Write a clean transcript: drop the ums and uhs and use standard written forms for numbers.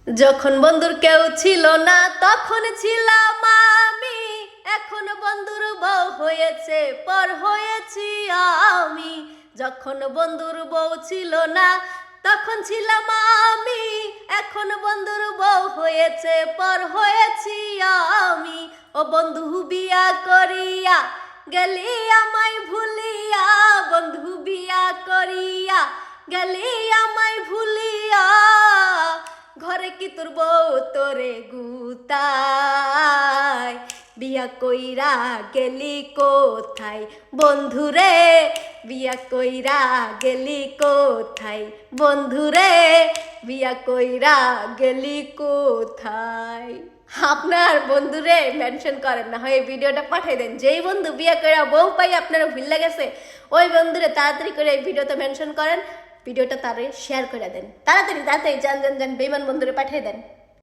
যখন বন্ধুর কেউ ছিল না তখন ছিলাম আমি, এখন বন্ধুর বউ হয়েছে পর হয়েছি আমি। যখন বন্ধুর বউ ছিল না তখন ছিলাম আমি, এখন বন্ধুর বউ হয়েছে পর হয়েছি আমি। ও বন্ধু বিয়া করিয়া গেলি আমায় ভুলিয়া, বন্ধু বিয়া করিয়া গেলি আমায় ভুলিয়া, ঘরে কি তোর বউ তোরে গুতায়, বিয়া কইরা গেলি কোথায় বন্ধুরে, বিয়া কইরা গেলি কোথায় বন্ধুরে, বিয়া কইরা গেলি কোথায়। আপনার বন্ধুরে মেনশন করেন না হয় ভিডিওটা পাঠিয়ে দেন। যেই বন্ধু বিয়া কইরা বউ পাই আপনারা ভুল গেছে ওই বন্ধুরে তাড়াতাড়ি করে এই ভিডিওতে মেনশন করেন, ভিডিওটা তারে শেয়ার করে দেন। তাড়াতাড়ি তাড়াতাড়ি যান যান যান, বেইমান বন্ধুরে পাঠিয়ে দেন।